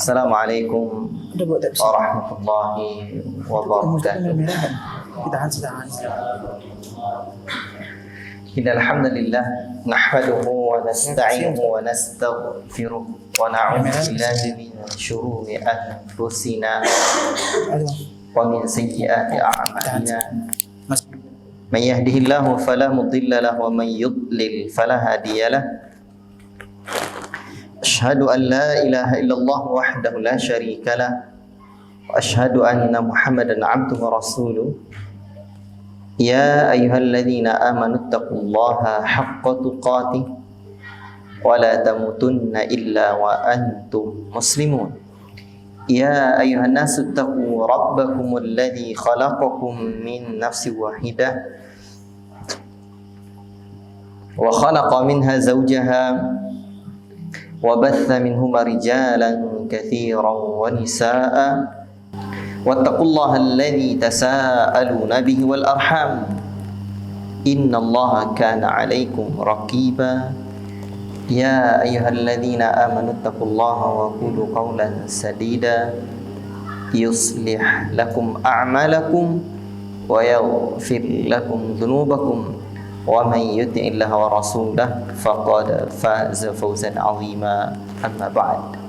Assalamualaikum warahmatullahi wabarakatuh. Innal hamdalillah nahmaduhu wa nasta'inuhu wa nastaghfiruh wa na'udzu billahi min shururi anfusina wa min sayyiati a'malina. Man yahdihillahu fala mudilla lahu wa man yudlil fala hadiya lahu. Asyhadu an la ilaha illallah wahdahu la syarika lah wa asyhadu anna Muhammadan abduhu wa rasuluh. Ya ayyuhalladzina amanu taqullaha haqqa tuqatih wa la tamutunna illa wa antum muslimun. Ya ayyuhan nasu taqu rabbakumul ladzi khalaqakum min nafsin wahidah wa khalaqa minha zawjaha وبث منهما رجالا كثيرا ونساء واتقوا الله الذي تساءلون به والأرحام إن الله كان عليكم رقيبا يا أيها الذين آمنوا اتقوا الله وقولوا قولا سديدا يصلح لكم أعمالكم ويغفر لكم ذنوبكم ومن يطع الله ورسوله فقد فاز فوزا عظيما أما بعد.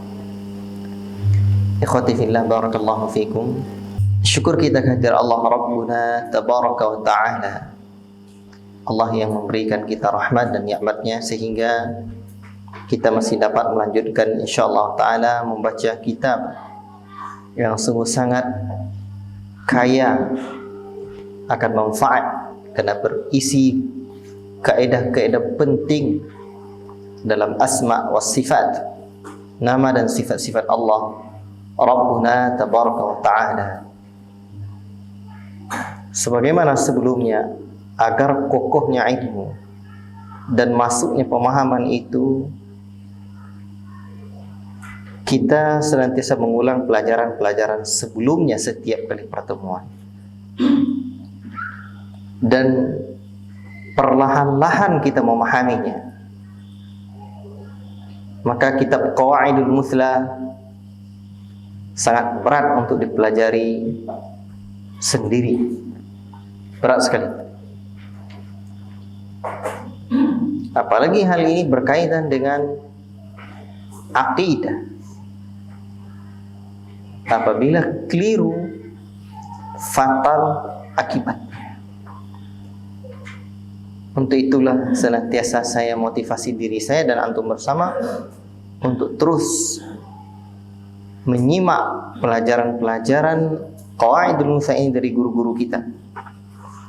Ikhwati fillah, barakallahu fikum. Syukur kita kehadirat Allah Rabbuna tabaraka wa ta'ala, Allah yang memberikan kita rahmat dan nikmatnya sehingga kita masih dapat melanjutkan insyaallah ta'ala membaca kitab yang sungguh sangat kaya akan manfaat karena berisi kaedah-kaedah penting dalam asma wa sifat, nama dan sifat-sifat Allah Rabbuna tabaraka wa ta'ala. Sebagaimana sebelumnya, agar kokohnya ilmu dan masuknya pemahaman itu, kita senantiasa mengulang pelajaran-pelajaran sebelumnya setiap kali pertemuan, dan perlahan-lahan kita memahaminya. Maka kitab Qawaidul Muthla sangat berat untuk dipelajari sendiri, berat sekali. Apalagi hal ini berkaitan dengan akidah. Apabila keliru, fatal akibat. Untuk itulah senantiasa saya motivasi diri saya dan antum bersama untuk terus menyimak pelajaran-pelajaran Qawaidul Muthla dari guru-guru kita.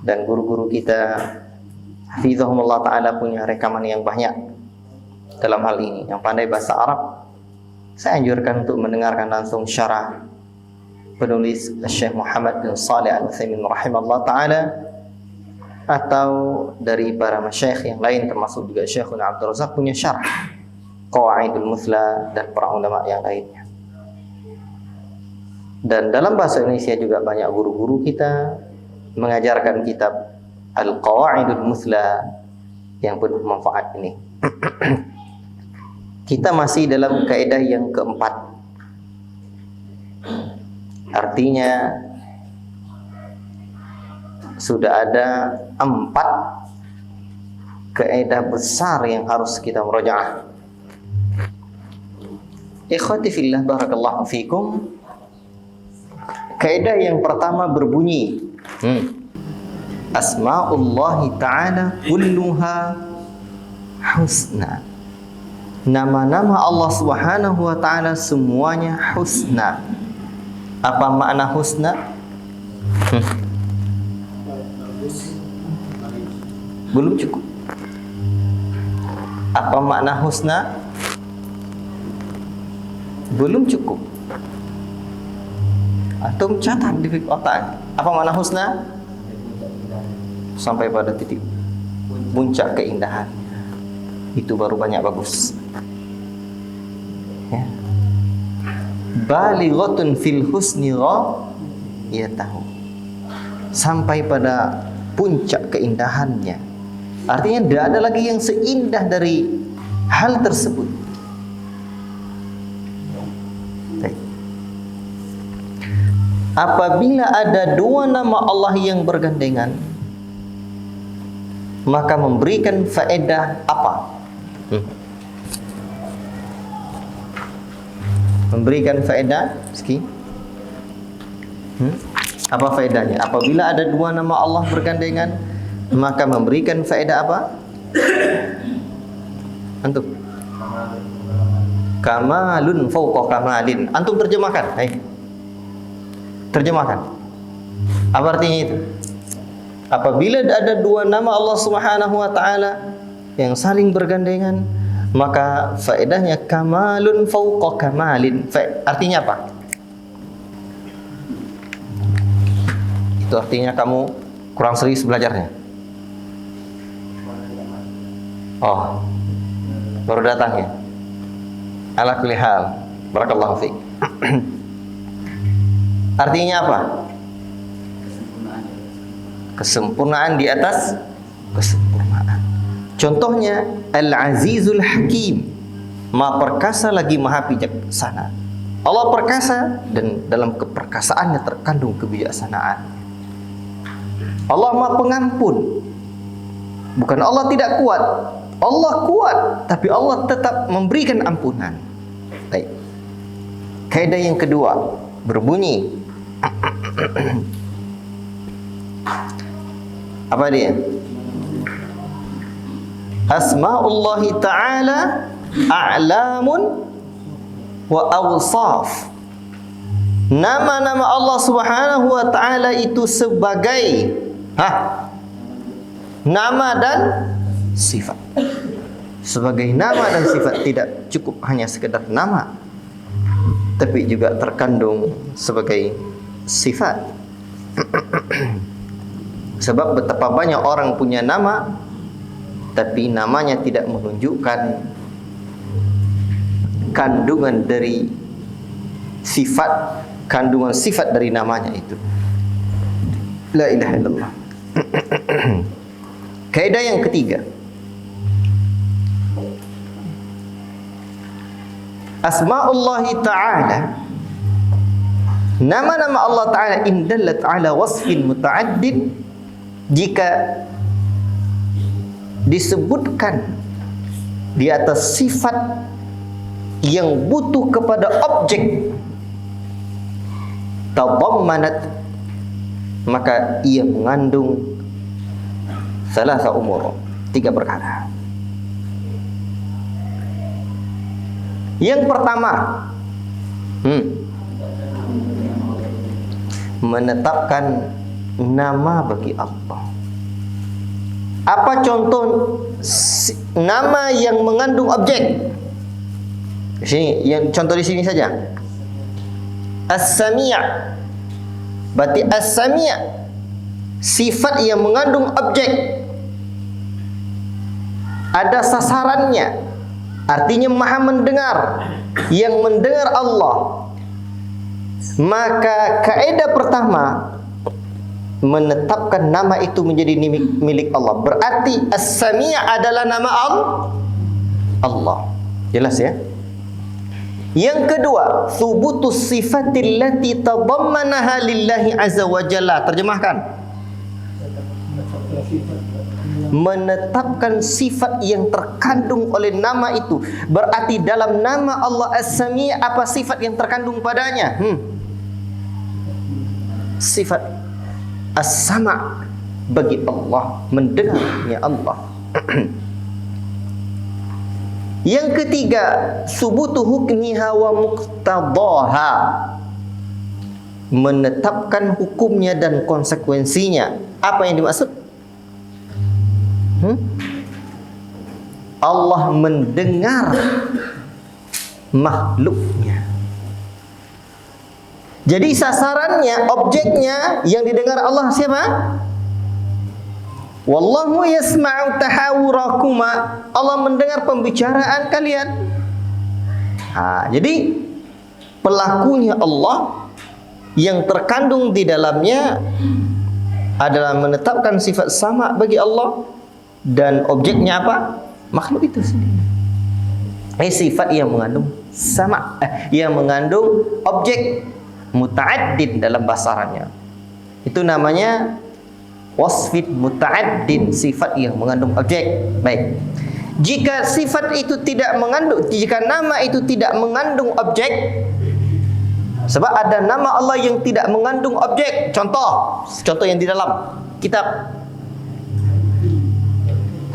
Dan guru-guru kita hafizahumullah ta'ala punya rekaman yang banyak dalam hal ini. Yang pandai bahasa Arab, saya anjurkan untuk mendengarkan langsung syarah penulis Syekh Muhammad bin Shalih Al-Utsaimin rahimahullah ta'ala, atau dari para masyayikh yang lain termasuk juga Syekhuna Abdul Razak punya syarah Qawaidul Muthla dan para ulama yang lainnya. Dan dalam bahasa Indonesia juga banyak guru-guru kita mengajarkan kitab Al-Qawaidul Muthla yang penuh manfaat ini. Kita masih dalam kaidah yang keempat. Artinya sudah ada 4 kaidah besar yang harus kita murajaah. Ikhwati fillah, barakallahu fikum. Kaidah yang pertama berbunyi, Asma'ullahi ta'ala kulluha husna. Nama-nama Allah Subhanahu wa ta'ala semuanya husna. Apa makna husna? Belum cukup. Apa makna husna? Belum cukup. Antum catat di otak. Apa makna husna? Sampai pada titik puncak keindahan. Itu baru banyak bagus. Ya. Balighatun fil husni ghayatahu. Sampai pada puncak keindahannya. Artinya tidak ada lagi yang seindah dari hal tersebut. Baik. apabila ada dua nama Allah yang bergandengan, maka memberikan faedah apa? Memberikan faedah Rizki? Apa faedahnya? Apabila ada dua nama Allah bergandengan, maka memberikan faedah apa? Antum? Kamalun fauqa kamalin. Antum terjemahkan. Terjemahkan. Apa artinya itu? Apabila ada dua nama Allah Subhanahu wa taala yang saling bergandengan, maka faedahnya kamalun fauqa kamalin. Artinya apa? Itu artinya kamu kurang serius belajarnya. Oh, baru datang ya. Ala kulli hal, barakallahu fiik. Artinya apa? Kesempurnaan di atas kesempurnaan. Contohnya Al-Azizul Hakim, Maha perkasa lagi Maha bijaksana. Allah perkasa dan dalam keperkasaannya terkandung kebijaksanaan. Allah Maha pengampun. Bukan Allah tidak kuat, Allah kuat, tapi Allah tetap memberikan ampunan. Baik. Kaidah yang kedua berbunyi apa dia? Asma'ullahi ta'ala a'lamun wa awsaf. Nama-nama Allah Subhanahu wa ta'ala itu sebagai nama dan sifat. Sebagai nama dan sifat, tidak cukup hanya sekedar nama, tapi juga terkandung sebagai sifat. Sebab betapa banyak orang punya nama, tapi namanya tidak menunjukkan kandungan dari sifat, kandungan sifat dari namanya itu. La ilaha illallah. Kaidah yang ketiga, Asma'ullahi ta'ala, nama-nama Allah ta'ala indallat ala wasfin muta'addid, jika disebutkan di atas sifat yang butuh kepada objek, tadammanat, maka ia mengandung salasa umur, 3 perkara. Yang pertama, menetapkan nama bagi Allah. Apa contoh nama yang mengandung objek? Di sini, yang contoh di sini saja. As-Sami'. Berarti As-Sami' sifat yang mengandung objek. Ada sasarannya. Artinya Maha mendengar. Yang mendengar Allah. Maka kaidah pertama, menetapkan nama itu menjadi milik Allah. Berarti As-Sami' adalah nama Allah. Jelas ya? Yang kedua, thubutus sifatil lati tadammanaha lillahi azza wa jalla. Terjemahkan. Menetapkan sifat yang terkandung oleh nama itu. Berarti dalam nama Allah As-Sami' apa sifat yang terkandung padanya? Sifat As-Sama' bagi Allah, mendengarnya Allah. Yang ketiga, subutu hukmiha wa muqtadaha, menetapkan hukumnya dan konsekuensinya. Apa yang dimaksud? Allah mendengar makhluknya. Jadi sasarannya, objeknya yang didengar Allah siapa? Wallahu yasma'u tahawurakuma. Allah mendengar pembicaraan kalian. Jadi pelakunya Allah yang terkandung di dalamnya adalah menetapkan sifat sama bagi Allah, dan objeknya apa? Makhluk itu sendiri. Sifat yang mengandung sama, yang mengandung objek. muta'addid dalam bahasa Arabnya. Itu namanya wasfid muta'addid, sifat yang mengandung objek. Baik. Jika sifat itu tidak mengandung, jika nama itu tidak mengandung objek, sebab ada nama Allah yang tidak mengandung objek. Contoh yang di dalam kitab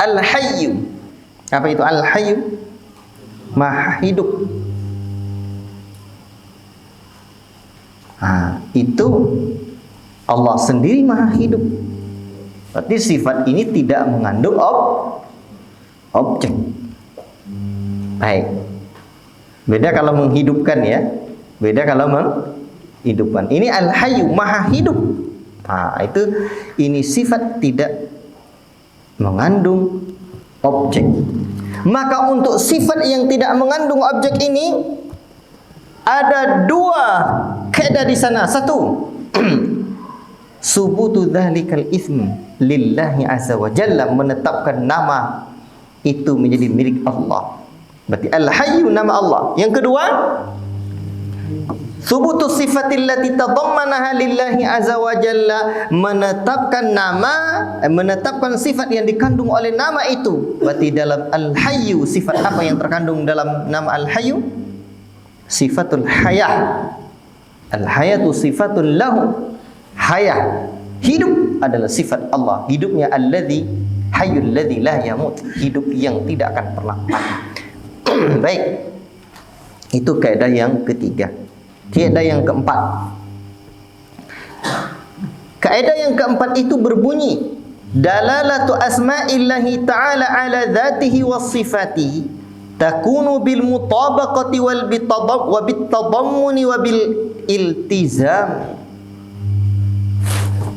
Al-Hayyu. Apa itu Al-Hayyu? Maha hidup. Itu Allah sendiri maha hidup. Berarti sifat ini tidak mengandung objek. Baik. Beda kalau menghidupkan ya. Beda kalau menghidupkan. Ini Al-Hayyu, maha hidup. Itu ini sifat tidak mengandung objek. Maka untuk sifat yang tidak mengandung objek ini ada dua kaidah di sana. Satu, subutu dzalikal ism lillahi azza wa jalla, menetapkan nama itu menjadi milik Allah. Berarti Al-Hayyu nama Allah. Yang kedua, subutu sifatil lati tadammanaha lillahi azza wa jalla, menetapkan sifat yang dikandung oleh nama itu. Berarti dalam Al-Hayyu, sifat apa yang terkandung dalam nama Al-Hayyu? Sifatul hayah. Al-hayatu sifatul lahu. Hayah, hidup adalah sifat Allah. Hidupnya alladzi hayyul ladzi la yamut, hidup yang tidak akan pernah mati. Baik. Itu kaidah yang ketiga. Kaidah yang keempat. Kaidah yang keempat itu berbunyi, dalalatu asma'illahi ta'ala ala dzatihi was sifatihi takunu bil mutabaqati wal bitadammuni wa bil iltizam.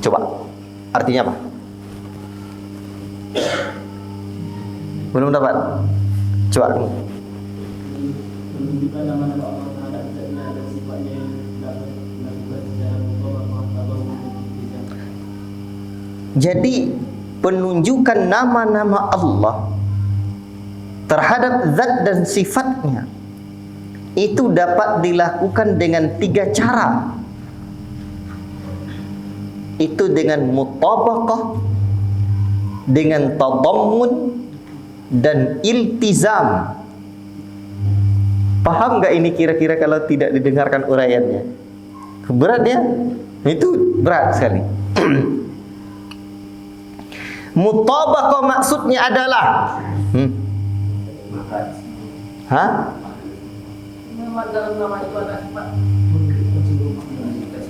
Coba, artinya apa? Belum dapat? Coba. Jadi penunjukan nama-nama Allah terhadap zat dan sifatnya itu dapat dilakukan dengan tiga cara. Itu dengan mutabaqah, dengan tadammun, dan iltizam. Paham nggak ini kira-kira kalau tidak didengarkan uraiannya? Berat ya? Itu berat sekali. Mutabaqah maksudnya adalah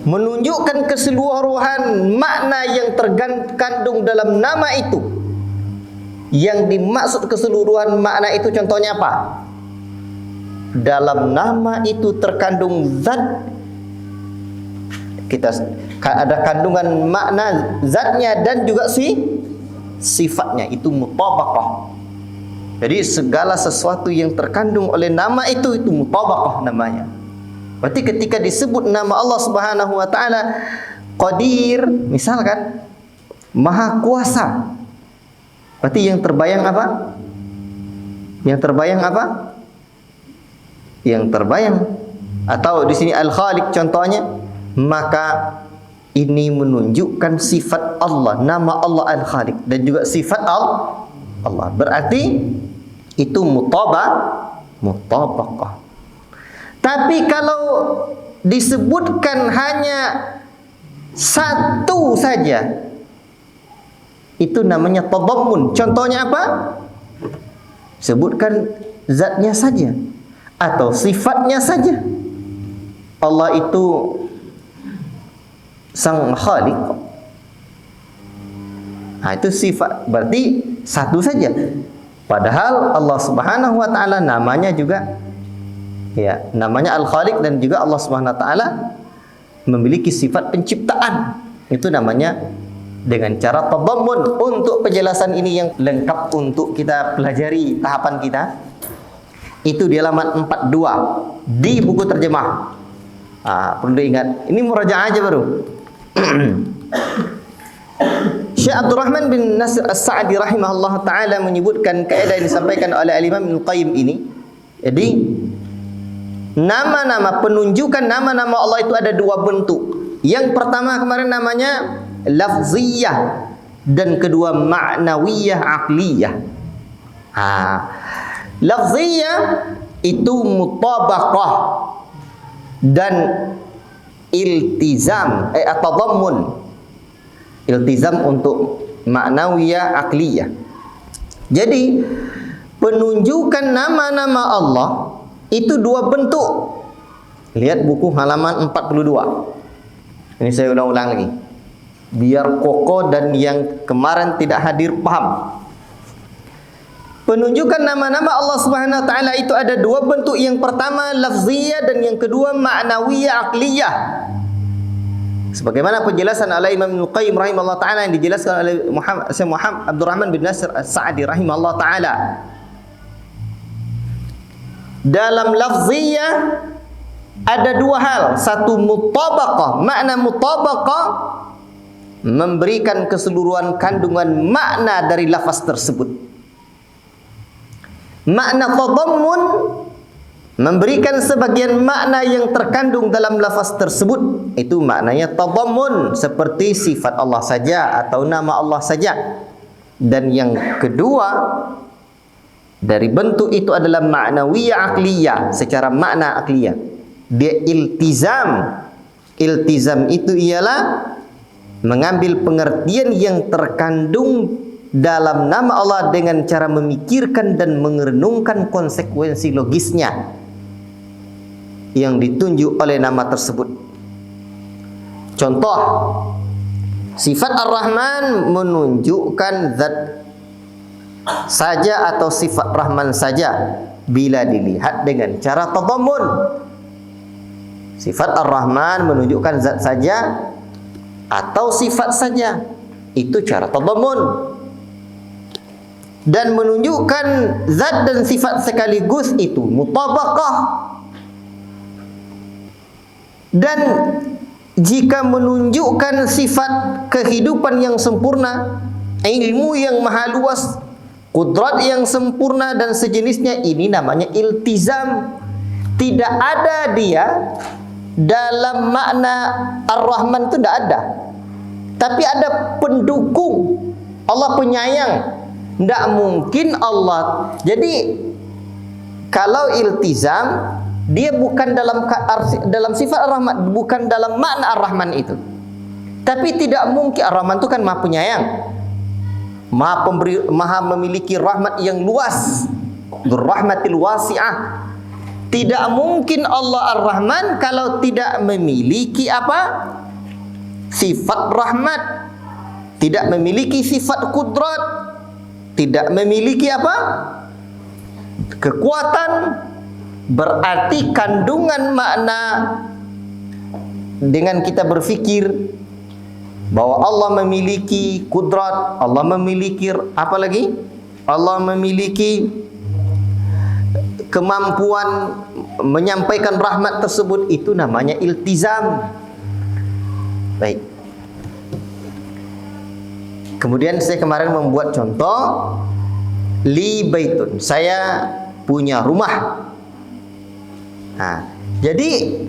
menunjukkan keseluruhan makna yang terkandung dalam nama itu. Yang dimaksud keseluruhan makna itu contohnya apa? Dalam nama itu terkandung zat. Kita ada kandungan makna zatnya dan juga sifatnya, itu mutabaqah. Jadi segala sesuatu yang terkandung oleh nama itu mutabaqah namanya. Berarti ketika disebut nama Allah Subhanahu wa taala Qadir, misalkan Maha Kuasa, berarti yang terbayang apa? Yang terbayang apa? Yang terbayang, atau di sini Al-Khaliq contohnya, maka ini menunjukkan sifat Allah, nama Allah Al-Khaliq dan juga sifat Allah. Berarti itu mutabaqah. Tapi kalau disebutkan hanya satu saja, itu namanya tadammun. Contohnya apa? Sebutkan zatnya saja atau sifatnya saja. Allah itu Sang Khaliq. Itu sifat, berarti satu saja. Padahal Allah Subhanahu wa taala namanya juga namanya Al-Khaliq, dan juga Allah Subhanahu wa taala memiliki sifat penciptaan. Itu namanya dengan cara tadammun. Untuk penjelasan ini yang lengkap untuk kita pelajari tahapan kita, itu di halaman 42 di buku terjemah. Perlu diingat, ini murajaah aja baru. Syekh Abdul Rahman bin Nasir As-Sa'di rahimahullah ta'ala menyebutkan kaidah yang disampaikan oleh Al-Imam Ibnu Qayyim ini. Jadi Nama-nama, penunjukan nama-nama Allah itu ada dua bentuk. Yang pertama kemarin namanya lafziyah, dan kedua ma'nawiyah aqliyah. Lafziyah itu mutabaqah dan iltizam, atau dhammun. Iltizam untuk ma'nawiyah aqliyah. Jadi penunjukan nama-nama Allah itu dua bentuk. Lihat buku halaman 42. Ini saya ulang-ulang lagi, biar kokoh dan yang kemarin tidak hadir paham. Penunjukan nama-nama Allah Subhanahu wa taala itu ada dua bentuk. Yang pertama lafziyah dan yang kedua ma'nawiyah aqliyah. Sebagaimana penjelasan oleh Imam Ibnu Qayyim rahimahullah taala yang dijelaskan oleh Muhammad Abdurrahman bin Nasir As-Sa'di rahimahullah taala. Dalam lafziyah ada dua hal. Satu mutabaqah. Makna mutabaqah memberikan keseluruhan kandungan makna dari lafaz tersebut. Makna tadammun memberikan sebagian makna yang terkandung dalam lafaz tersebut. Itu maknanya tadammun, seperti sifat Allah saja atau nama Allah saja. Dan yang kedua dari bentuk itu adalah ma'nawiyah akliyah, secara makna akliyah. Dia iltizam. Iltizam itu ialah mengambil pengertian yang terkandung dalam nama Allah dengan cara memikirkan dan merenungkan konsekuensi logisnya yang ditunjuk oleh nama tersebut. Contoh, sifat Ar-Rahman menunjukkan zat saja atau sifat Rahman saja bila dilihat dengan cara tadammun. Sifat Ar-Rahman menunjukkan zat saja atau sifat saja, itu cara tadammun. Dan menunjukkan zat dan sifat sekaligus itu mutabaqah. Dan jika menunjukkan sifat kehidupan yang sempurna, ilmu yang maha luas, kudrat yang sempurna dan sejenisnya, ini namanya iltizam. Tidak ada dia dalam makna Ar-Rahman itu tidak ada, tapi ada pendukung. Allah penyayang. Tidak mungkin Allah. Jadi kalau iltizam, dia bukan dalam sifat Ar-Rahman, bukan dalam makna Ar-Rahman itu. Tapi tidak mungkin, Ar-Rahman itu kan maha penyayang, maha pemberi, maha memiliki rahmat yang luas, rahmatil wasi'ah. Tidak mungkin Allah Ar-Rahman kalau tidak memiliki apa? Sifat rahmat, tidak memiliki sifat kudrat, tidak memiliki apa? Kekuatan. Berarti kandungan makna dengan kita berfikir bahwa Allah memiliki kudrat, Allah memiliki apa lagi? Allah memiliki kemampuan menyampaikan rahmat tersebut, itu namanya iltizam. Baik. Kemudian saya kemarin membuat contoh, li baitun, saya punya rumah. Nah, jadi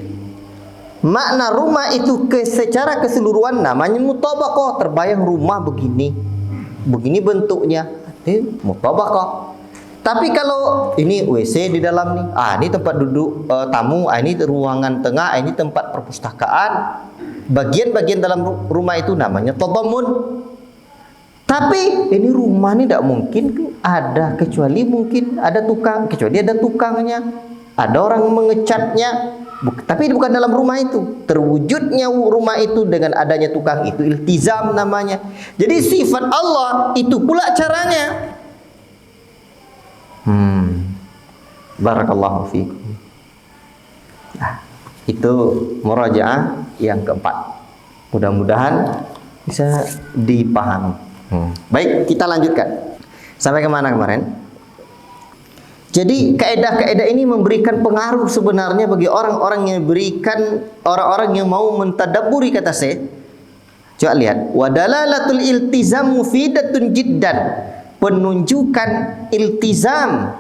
makna rumah itu secara keseluruhan namanya mutabaqah. Terbayang rumah begini, begini bentuknya, mutabaqah. Tapi kalau ini WC di dalam nih, ini tempat duduk tamu, ini ruangan tengah, ini tempat perpustakaan, bagian-bagian dalam rumah itu namanya tadammun. Tapi ini rumah ini tidak mungkin ada, kecuali mungkin ada tukang, kecuali ada tukangnya, ada orang mengecatnya. Tapi bukan dalam rumah itu. Terwujudnya rumah itu dengan adanya tukang, itu iltizam namanya. Jadi sifat Allah itu pula caranya. Barakallahu fiikum. Nah, itu murajaah yang keempat. Mudah-mudahan bisa dipahami. Baik, kita lanjutkan. Sampai kemana kemarin? Jadi kaidah-kaidah ini memberikan pengaruh sebenarnya bagi orang-orang yang mau mentadabburi kata saya. Coba lihat, wadalalatul iltizam mufidatun jiddan. Penunjukan iltizam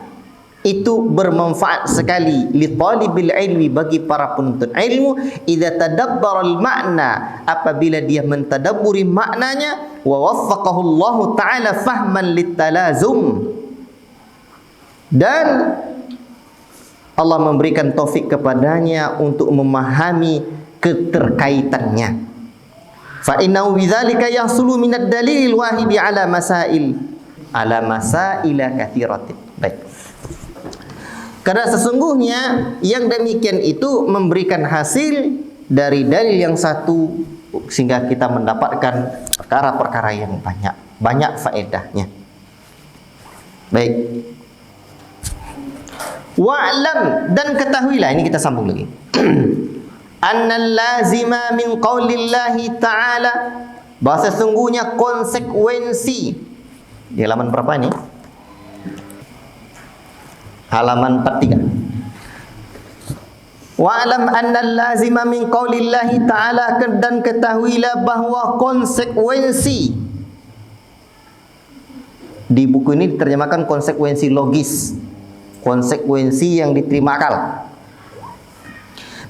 itu bermanfaat sekali li talibil ilmi, bagi para penuntut ilmu, idza tadabbara al makna, apabila dia mentadabburi maknanya, wa waffaqahu Allah taala fahman litalazum, dan Allah memberikan taufik kepadanya untuk memahami keterkaitannya. Fa innahu bidzalika yahsulu minad dalilil wahidi ala masaila katsiratin. Baik. Karena sesungguhnya yang demikian itu memberikan hasil dari dalil yang satu, sehingga kita mendapatkan perkara-perkara yang banyak faedahnya. Baik. Wa'lam, dan ketahuilah, ini kita sambung lagi. Annal lazima min qaulillahi ta'ala, bahwa sesungguhnya konsekuensi, di halaman berapa ini? Halaman 43. Wa'lam annal lazima min qaulillahi ta'ala, dan ketahuilah bahwa konsekuensi, di buku ini diterjemahkan konsekuensi logis, konsekuensi yang diterima akal.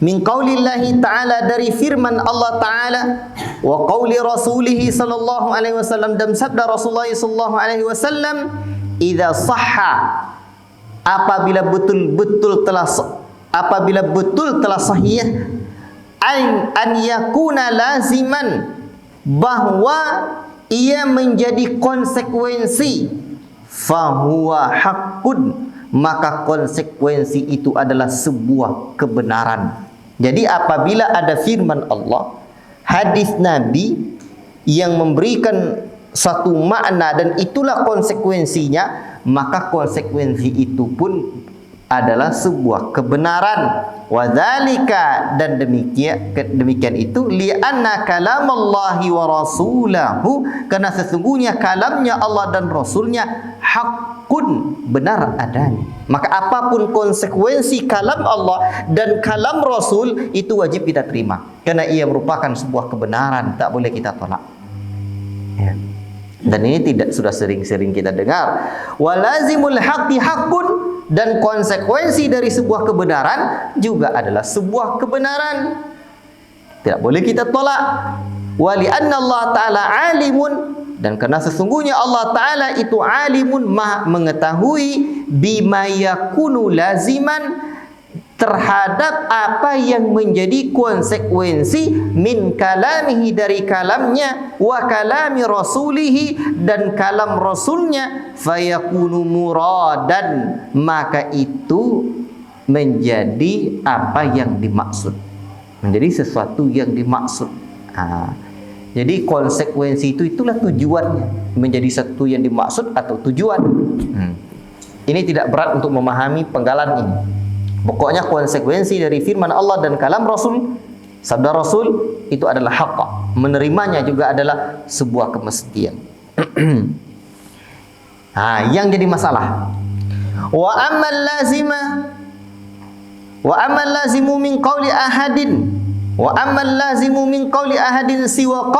Min qaulillahi ta'ala, dari firman Allah Ta'ala, wa qauli rasulih sallallahu alaihi wasallam, dan sabda Rasulullah sallallahu alaihi wasallam, idza sahha, apabila betul telah sahih, an yakuna laziman, bahwa ia menjadi konsekuensi, fahuwa haqqun, maka konsekuensi itu adalah sebuah kebenaran. Jadi apabila ada firman Allah, hadis Nabi yang memberikan satu makna dan itulah konsekuensinya, maka konsekuensi itu pun adalah sebuah kebenaran. Wadzalika, dan demikian itu, li'anna kalamallahi wa rasulahu, karena sesungguhnya kalamnya Allah dan Rasulnya haqqun, benar adanya. Maka apapun konsekuensi kalam Allah dan kalam Rasul, itu wajib kita terima, karena ia merupakan sebuah kebenaran, tak boleh kita tolak. Ya. Dan ini sudah sering-sering kita dengar. Walazimul haqqi haqqun, dan konsekuensi dari sebuah kebenaran juga adalah sebuah kebenaran, tidak boleh kita tolak. Wali anna Allah Ta'ala alimun, dan karena sesungguhnya Allah Ta'ala itu alimun, maha mengetahui, bima yakunu laziman, terhadap apa yang menjadi konsekuensi, min kalamihi, dari kalamnya, wa kalami rasulihi, dan kalam rasulnya, fayakunu muradan, maka itu menjadi apa yang dimaksud, menjadi sesuatu yang dimaksud. Jadi konsekuensi itulah tujuannya, menjadi sesuatu yang dimaksud atau tujuan. Ini tidak berat untuk memahami penggalan ini. Pokoknya konsekuensi dari firman Allah dan kalam Rasul, sabda Rasul, itu adalah haqq. Menerimanya juga adalah sebuah kemestian. Yang jadi masalah, wa ammal lazimu min qawli ahadin siwa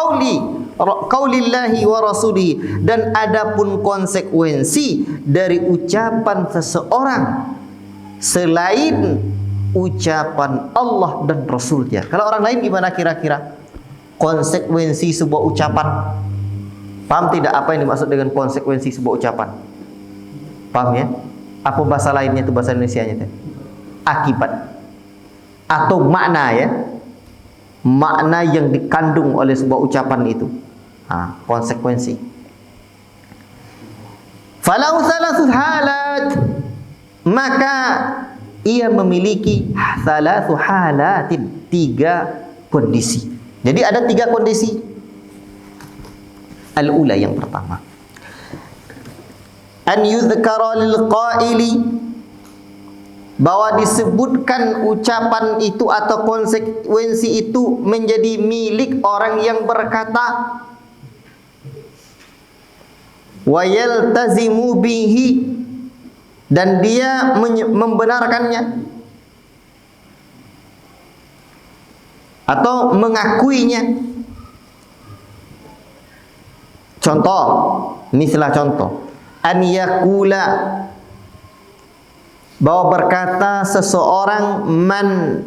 qaulillahi wa rasulihi, dan adapun konsekuensi dari ucapan seseorang selain ucapan Allah dan Rasulnya. Kalau orang lain gimana kira-kira konsekuensi sebuah ucapan? Paham tidak apa yang dimaksud dengan konsekuensi sebuah ucapan? Paham ya? Apa bahasa lainnya itu, bahasa Indonesianya itu? Akibat atau makna ya? Makna yang dikandung oleh sebuah ucapan itu. Konsekuensi. Falau thalathu halat, maka ia memiliki thalathu halatin, 3 kondisi. Jadi ada 3 kondisi. Al-ula, yang pertama, an yudhkara lil qaili, bahwa disebutkan ucapan itu atau konsekuensi itu menjadi milik orang yang berkata, wa yaltazimu bihi, dan dia membenarkannya atau mengakuinya. Contoh, mislah contoh, an yakula, bahwa berkata seseorang man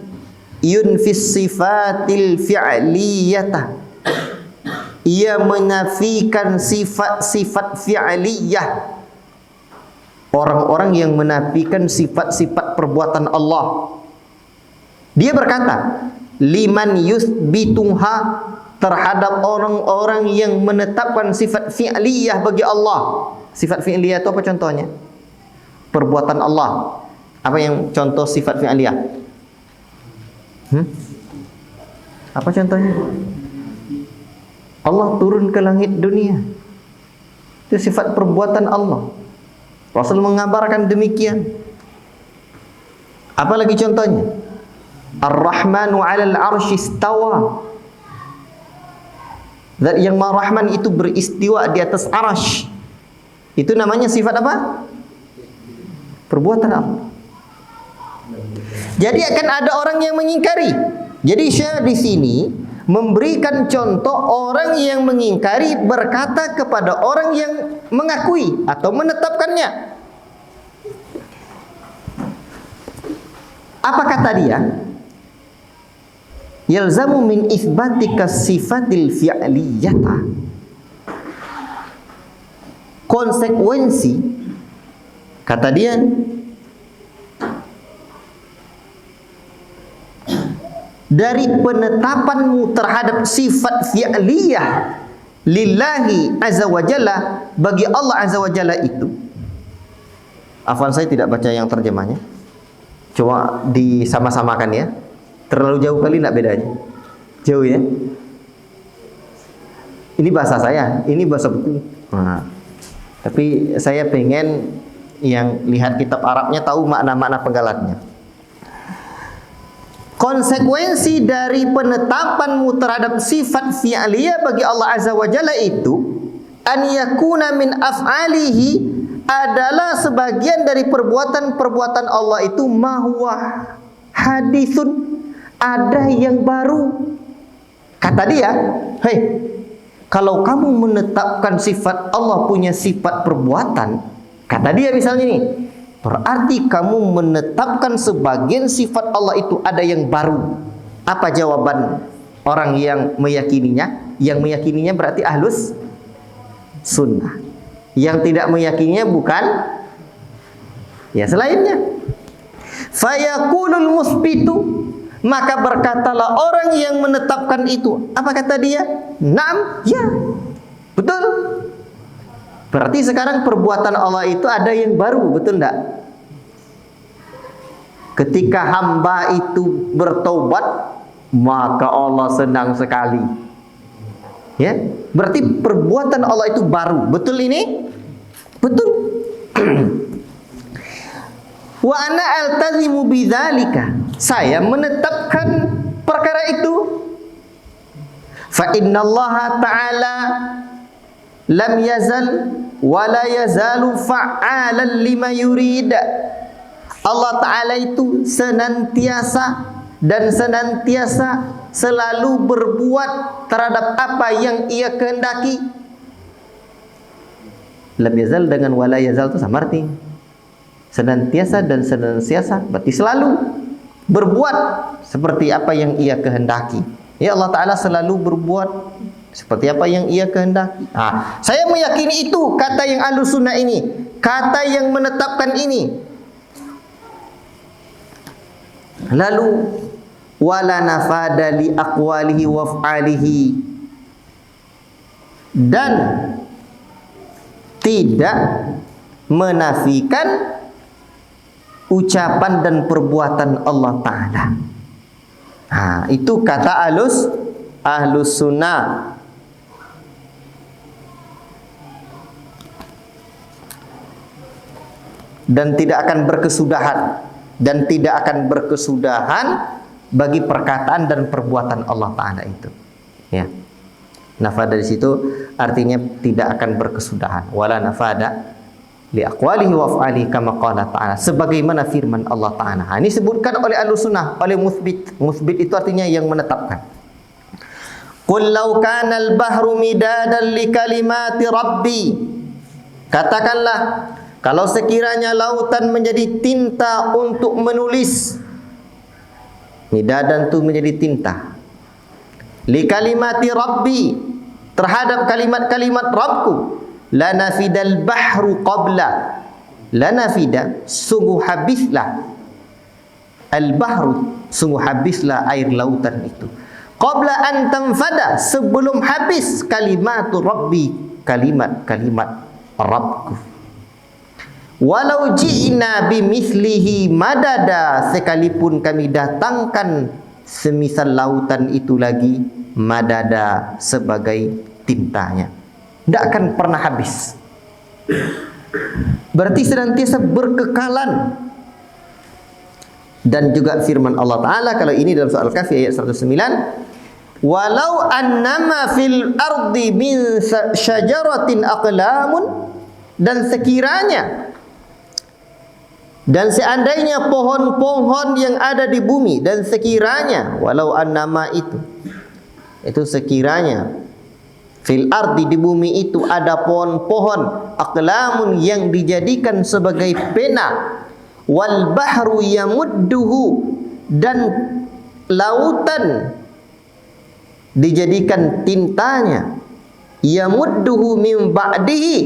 yunfis sifatil fi'liyata, ia menafikan sifat-sifat fi'liyah, orang-orang yang menafikan sifat-sifat perbuatan Allah. Dia berkata liman yusbituha, terhadap orang-orang yang menetapkan sifat fi'liyah bagi Allah. Sifat fi'liyah itu apa contohnya? Perbuatan Allah. Apa yang contoh sifat fi'liyah? Apa contohnya? Allah turun ke langit dunia. Itu sifat perbuatan Allah. Rasul mengabarkan demikian. Apa lagi contohnya? Ar-Rahmanu 'alal 'arsy istawa. Zat yang Maha Rahman itu beristiwa di atas arasy. Itu namanya sifat apa? Perbuatan Allah. Jadi akan ada orang yang mengingkari. Jadi Syekh di sini memberikan contoh orang yang mengingkari berkata kepada orang yang mengakui atau menetapkannya. Apa kata dia? Yalzamu min itsbatika sifatil fi'liyata. Konsekuensi, kata dia, dari penetapanmu terhadap sifat fi'liyah lillahi azza wa jalla, bagi Allah azza wa jalla itu. Afwan, saya tidak baca yang terjemahnya, coba disama-samakan ya. Terlalu jauh kali nak bedanya. Jauh ya. Ini bahasa saya, ini bahasa betul. Nah, tapi saya pengen yang lihat kitab Arabnya tahu makna-makna penggalatnya. Konsekuensi dari penetapanmu terhadap sifat fi'liyah bagi Allah azza wa jalla itu, an yakuna min af'alihi, adalah sebagian dari perbuatan-perbuatan Allah itu mahwa hadithun, ada yang baru. Kata dia, hei, kalau kamu menetapkan sifat Allah punya sifat perbuatan, kata dia misalnya nih, berarti kamu menetapkan sebagian sifat Allah itu ada yang baru. Apa jawaban orang yang meyakininya? Yang meyakininya berarti ahlus sunnah. Yang tidak meyakininya bukan ya selainnya. Fayaqulul musbitu, maka berkatalah orang yang menetapkan itu. Apa kata dia? Naam, ya, betul. Berarti sekarang perbuatan Allah itu ada yang baru, betul enggak? Ketika hamba itu bertobat, maka Allah senang sekali. Ya, berarti perbuatan Allah itu baru. Betul ini? Betul. Wa ana altazimu bidzalika, saya menetapkan perkara itu. Fa innallaha ta'ala lam yazal wa la yazalu fa'alan lima yurid. Allah Ta'ala itu senantiasa dan senantiasa selalu berbuat terhadap apa yang ia kehendaki. Lam yazal dengan wa la yazal itu sama arti. Senantiasa dan senantiasa berarti selalu berbuat seperti apa yang ia kehendaki. Ya, Allah Ta'ala selalu berbuat seperti apa yang ia kehendaki. Saya meyakini itu kata yang Ahlus Sunnah ini, kata yang menetapkan ini. Lalu wala nafada li aqwalihi wa af'alihi, dan tidak menafikan ucapan dan perbuatan Allah Ta'ala. Itu kata Ahlus Sunnah. Dan tidak akan berkesudahan, dan tidak akan berkesudahan bagi perkataan dan perbuatan Allah Ta'ala itu. Ya. Nafada di situ artinya tidak akan berkesudahan. Wala nafada li aqwalihi wa af'alihi kama qala ta'ala, sebagaimana firman Allah Ta'ala. Ini disebutkan oleh Ahlus Sunnah, oleh musbit. Musbit itu artinya yang menetapkan. Qul law kana al-bahru midadan li kalimati rabbi, katakanlah, Kalau sekiranya lautan menjadi tinta untuk menulis, midadan itu menjadi tinta. Li kalimati Rabbi, terhadap kalimat-kalimat Rabbku, lanafidal bahru qabla, lanafida, sungguh habislah, al-bahru, sungguh habislah air lautan itu, qabla an tanfada, sebelum habis kalimatu Rabbi, kalimat-kalimat Rabbku. Walau ji'na bimithlihi madada, sekalipun kami datangkan semisal lautan itu lagi, madada, sebagai tintanya, tidak akan pernah habis. Berarti senantiasa berkekalan. Dan juga firman Allah Ta'ala, kalau ini dalam surah Al-Kahfi ayat 109, walau annama fil ardi min syajaratin aqlamun, dan sekiranya, dan seandainya pohon-pohon yang ada di bumi, dan sekiranya, walau annama itu sekiranya, fil ardi, di bumi itu ada pohon-pohon, aqlamun, yang dijadikan sebagai pena, wal bahru yamudduhu, dan lautan dijadikan tintanya, yamudduhu min ba'dihi,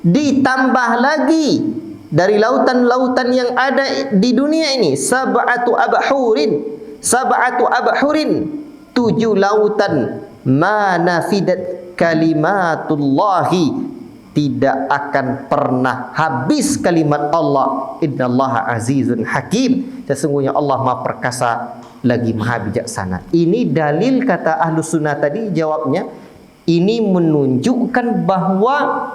ditambah lagi dari lautan-lautan yang ada di dunia ini, sab'atu abhurin, 7 lautan, ma nafidat kalimatullahi, tidak akan pernah habis kalimat Allah, innallaha azizun hakim, sesungguhnya Allah Maha perkasa lagi Maha bijaksana. Ini dalil, kata Ahlus Sunnah tadi jawabnya, ini menunjukkan bahwa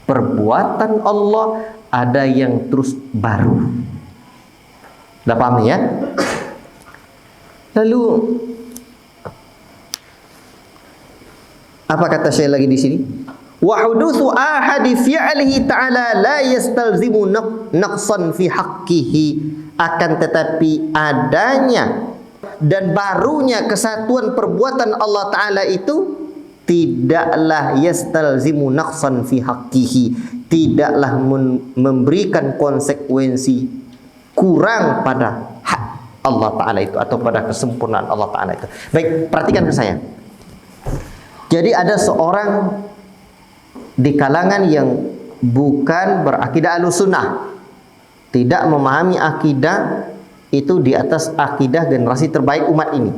perbuatan Allah ada yang terus baru. Sudah paham ya? Lalu apa kata saya lagi di sini? Wa hudutsu ahadi fi'lihi ta'ala la yastalzimu naqsan fi haqqihi, akan tetapi adanya dan barunya kesatuan perbuatan Allah Ta'ala itu tidaklah yastalzimu naqsan fi haqqihi, tidaklah memberikan konsekuensi kurang pada hak Allah Ta'ala itu, atau pada kesempurnaan Allah Ta'ala itu. Baik, perhatikan ke saya. Jadi ada seorang di kalangan yang bukan berakidah Ahlussunnah, tidak memahami akidah itu di atas akidah generasi terbaik umat ini.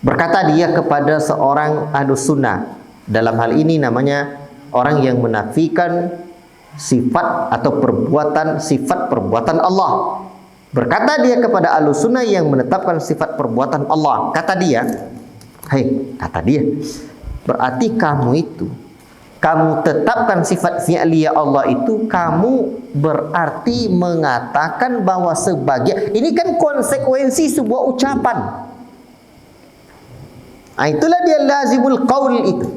Berkata dia kepada seorang Ahlussunnah, dalam hal ini namanya orang yang menafikan sifat atau sifat perbuatan Allah. Berkata dia kepada Ahlussunnah yang menetapkan sifat perbuatan Allah, kata dia, berarti kamu tetapkan sifat fi'liyah Allah itu, kamu berarti mengatakan bahwa sebagian, ini kan konsekuensi sebuah ucapan. Itulah dia lazimul qaul itu.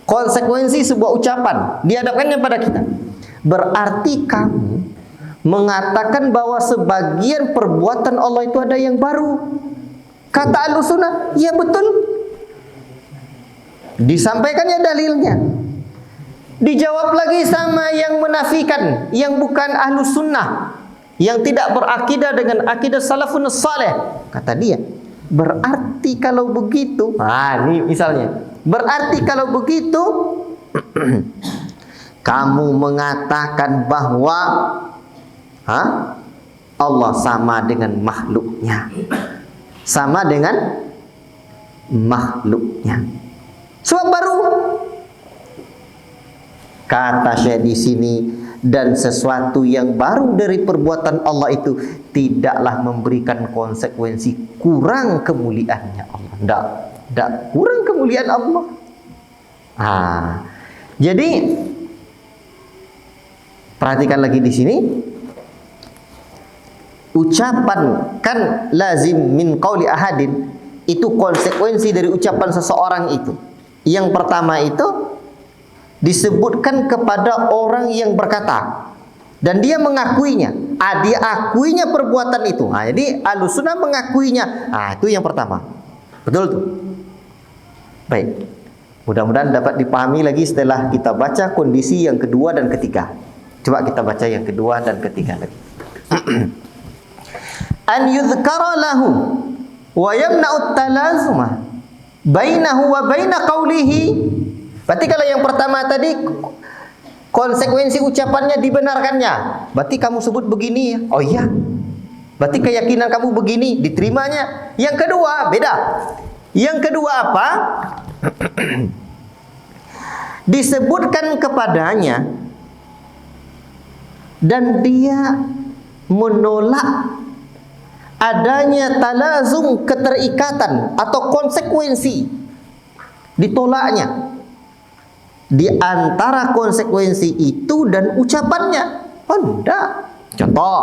Konsekuensi sebuah ucapan dihadapkannya pada kita. Berarti kamu mengatakan bahwa sebagian perbuatan Allah itu ada yang baru. Kata Ahlussunnah, ya betul. Disampaikannya dalilnya. Dijawab lagi sama yang menafikan, yang bukan Ahlussunnah, yang tidak berakidah dengan akidah salafun saleh. Kata dia, berarti kalau begitu, ini misalnya, berarti kalau begitu kamu mengatakan bahwa Allah sama dengan makhluknya, sama dengan makhluknya. Sebab baru. Kata saya di sini, dan sesuatu yang baru dari perbuatan Allah itu tidaklah memberikan konsekuensi kurang kemuliaannya Allah. Tidak kurang kemuliaan Allah. Jadi perhatikan lagi di sini, ucapan kan lazim min qauli ahadin, itu konsekuensi dari ucapan seseorang itu. Yang pertama itu disebutkan kepada orang yang berkata, dan dia mengakuinya. Dia akuinya perbuatan itu. Jadi Ahlussunnah mengakuinya. Itu yang pertama. Betul tuh. Baik. Mudah-mudahan dapat dipahami lagi setelah kita baca kondisi yang kedua dan ketiga. Coba kita baca yang kedua dan ketiga lagi. An yudhkara lahu wa yamna'u talazumah bainahu wa baina qawlihi. Berarti kalau yang pertama tadi konsekuensi ucapannya dibenarkannya. Berarti kamu sebut begini, oh iya. Berarti keyakinan kamu begini, diterimanya. Yang kedua, beda. Yang kedua apa? Disebutkan kepadanya dan dia menolak adanya talazum, keterikatan atau konsekuensi, ditolaknya di antara konsekuensi itu dan ucapannya. Oh enggak. Contoh,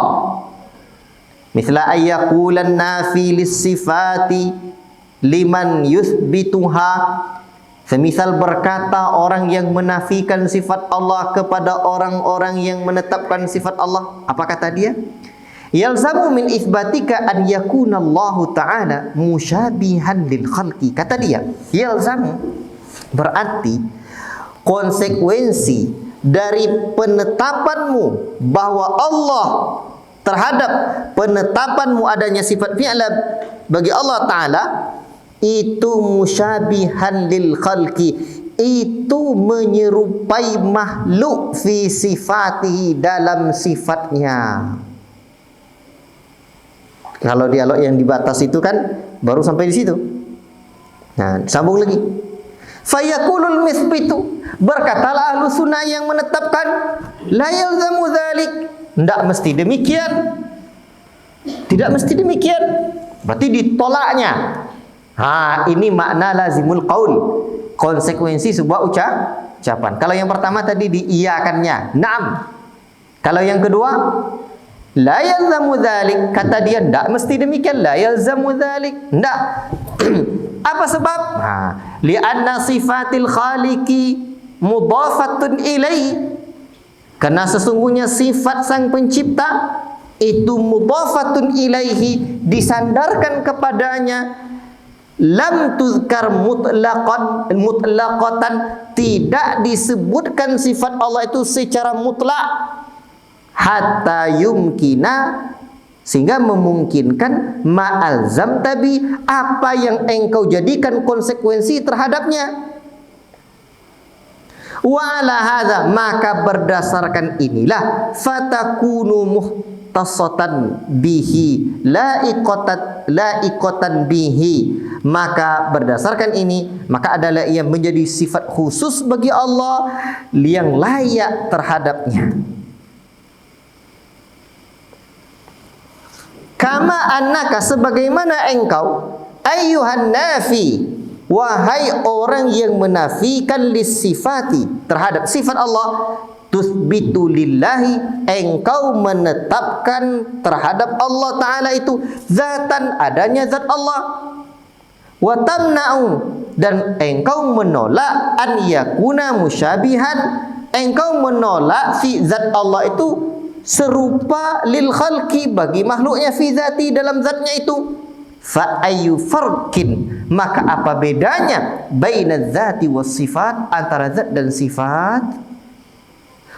misla ayyaqulan nafi lis-sifati liman yuthbituha. Semisal berkata orang yang menafikan sifat Allah kepada orang-orang yang menetapkan sifat Allah. Apa kata dia? Yalzamu min itsbatika an yakuna Allah Ta'ala musyabihan lil khalqi. Kata dia, yalzamu berarti konsekuensi dari penetapanmu bahwa Allah terhadap penetapanmu adanya sifat fi'la bagi Allah Ta'ala itu musyabihan lil khalqi, itu menyerupai makhluk fi sifatihi, dalam sifatnya. Kalau dialog yang dibatas itu kan baru sampai di situ. Nah, sambung lagi. Fayaqulul misbitu, berkatalah ahlu sunnah yang menetapkan, la yalzamu dzalik, tidak mesti demikian. Tidak mesti demikian. Berarti ditolaknya. Ini makna lazimul qaul, konsekuensi sebuah ucapan. Kalau yang pertama tadi diiyakannya, na'am. Kalau yang kedua, la yalzamu dzalik, kata dia tidak mesti demikian, la yalzamu dzalik, tidak. Apa sebab? Li'anna sifatil khaliqi mudhafatun ilaihi, karena sesungguhnya sifat sang pencipta itu mudhafatun ilaihi, disandarkan kepadanya. Lam tuzkar mutlaqatan, tidak disebutkan sifat Allah itu secara mutlak, hatta yumkina, sehingga memungkinkan ma'alzam tabi, apa yang engkau jadikan konsekuensi terhadapnya. Wa ala hadza, maka berdasarkan inilah fatakunu muhtasatan bihi laiqatan bihi, maka berdasarkan ini maka adalah ia menjadi sifat khusus bagi Allah yang layak terhadapnya. Kama annaka, sebagaimana engkau, ayyuhan nafi, wahai orang yang menafikan lisifati, terhadap sifat Allah, tuthbitu lillahi, engkau menetapkan terhadap Allah Ta'ala itu zatan, adanya zat Allah. Wa tamna'u, dan engkau menolak an yakuna musyabihan, engkau menolak si zat Allah itu serupa lil khalqi, bagi makhluknya, fi zati, dalam zatnya itu. Fa ayyu farqin, maka apa bedanya baina dzati was sifat, antara zat dan sifat.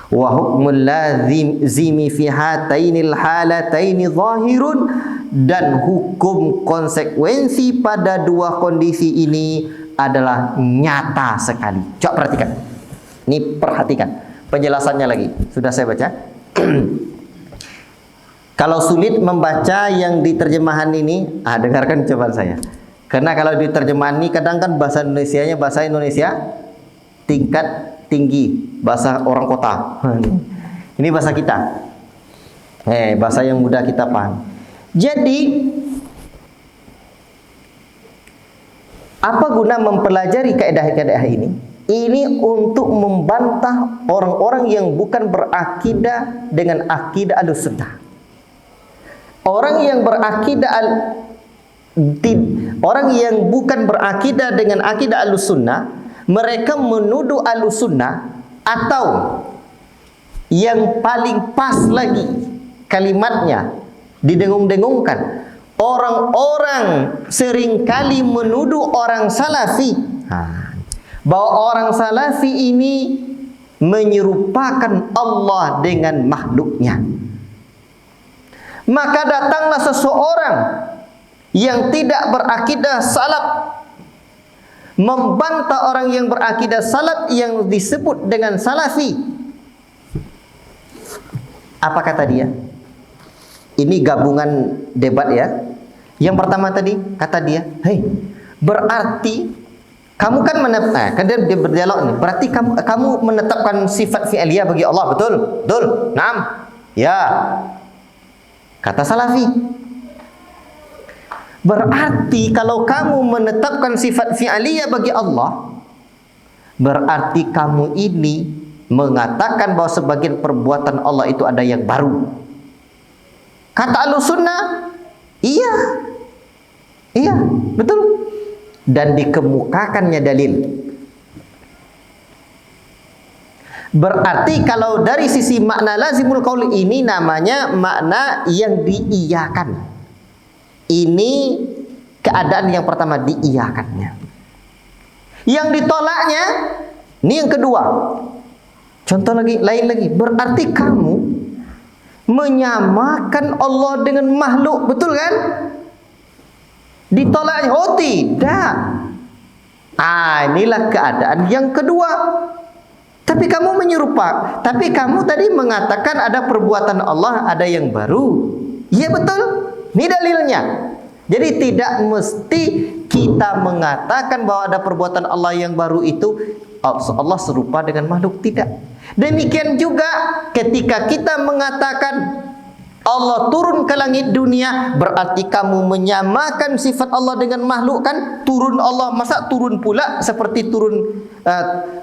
Wa hukmul lazimi fi hatainil halataini zahirun, dan hukum konsekuensi pada dua kondisi ini adalah nyata sekali. Coba perhatikan. Ini perhatikan penjelasannya lagi. Sudah saya baca. Kalau sulit membaca yang di terjemahan ini, dengarkan ucapan saya. Karena kalau di terjemahan ini kadang kan bahasa Indonesianya bahasa Indonesia tingkat tinggi, bahasa orang kota. Ini bahasa kita. Bahasa yang mudah kita paham. Jadi apa guna mempelajari kaidah-kaidah ini? Ini untuk membantah orang-orang yang bukan berakidah dengan akidah Ahlussunnah. Orang yang bukan berakidah dengan akidah Ahlussunnah, mereka menuduh Ahlussunnah, atau yang paling pas lagi kalimatnya didengung-dengungkan, orang-orang seringkali menuduh orang salafi bahwa orang salafi ini menyerupakan Allah dengan makhluknya. Maka datanglah seseorang yang tidak berakidah salaf membantah orang yang berakidah salaf yang disebut dengan salafi. Apa kata dia? Ini gabungan debat ya. Yang pertama tadi kata dia, "Hei, berarti kamu kan kan dia berdialog nih. Berarti kamu menetapkan sifat fi'liyah bagi Allah, betul? Betul? Naam. Ya." Kata salafi. Berarti kalau kamu menetapkan sifat fi'liyah bagi Allah, berarti kamu ini mengatakan bahwa sebagian perbuatan Allah itu ada yang baru. Kata Ahlussunnah, iya. Iya, betul. Dan dikemukakannya dalil. Berarti kalau dari sisi makna lazimul qaul ini namanya makna yang diiyakan. Ini keadaan yang pertama, diiyakannya. Yang ditolaknya, ini yang kedua. Contoh lagi, lain lagi. Berarti kamu menyamakan Allah dengan makhluk, betul kan? Ditolaknya, oh tidak. Inilah keadaan yang kedua. Tapi kamu menyerupakan. Tapi kamu tadi mengatakan ada perbuatan Allah, ada yang baru. Iya betul. Ini dalilnya. Jadi tidak mesti kita mengatakan bahwa ada perbuatan Allah yang baru itu Allah serupa dengan makhluk, tidak. Demikian juga ketika kita mengatakan Allah turun ke langit dunia, berarti kamu menyamakan sifat Allah dengan makhluk kan? Turun Allah, masa turun pula seperti turun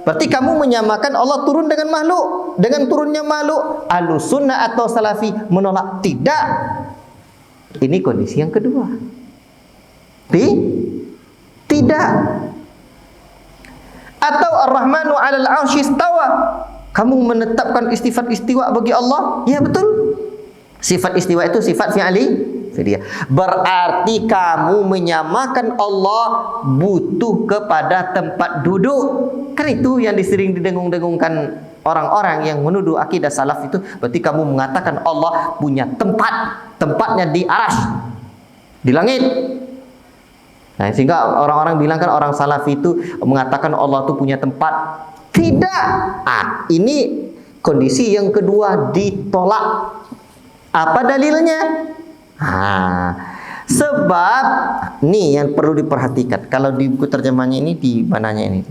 berarti kamu menyamakan Allah turun dengan makhluk, dengan turunnya makhluk. Ahlussunnah atau salafi menolak, tidak. Ini kondisi yang kedua. Tidak. Atau Ar-Rahmanu 'alal 'arsy istawa. Kamu menetapkan sifat istiwa bagi Allah? Ya betul. Sifat istiwa itu sifat fi'liyah. Berarti kamu menyamakan Allah butuh kepada tempat duduk. Kan itu yang sering didengung-dengungkan orang-orang yang menuduh akidah salaf itu. Berarti kamu mengatakan Allah punya tempat. Tempatnya di arsy, di langit. Nah, sehingga orang-orang bilang kan orang salaf itu mengatakan Allah itu punya tempat. Tidak. Ini kondisi yang kedua, ditolak. Apa dalilnya? Sebab nih yang perlu diperhatikan. Kalau di buku terjemahnya ini di mananya ini?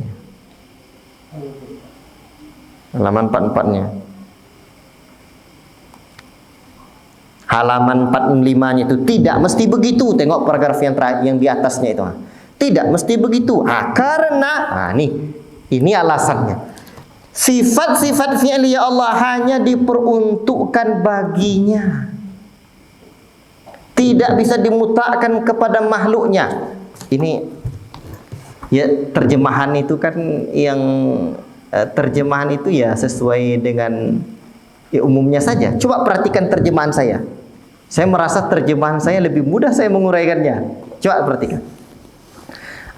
Halaman 44-nya. Halaman 45-nya itu tidak mesti begitu. Tengok paragraf yang terakhir yang di atasnya itu. Tidak mesti begitu. Karena ini alasannya. Sifat-sifat fi'liyah Allah hanya diperuntukkan baginya. Tidak bisa dimutlakkan kepada makhluknya. Ini ya terjemahan itu kan yang terjemahan itu ya sesuai dengan ya umumnya saja. Coba perhatikan terjemahan saya. Saya merasa terjemahan saya lebih mudah saya menguraikannya. Coba perhatikan.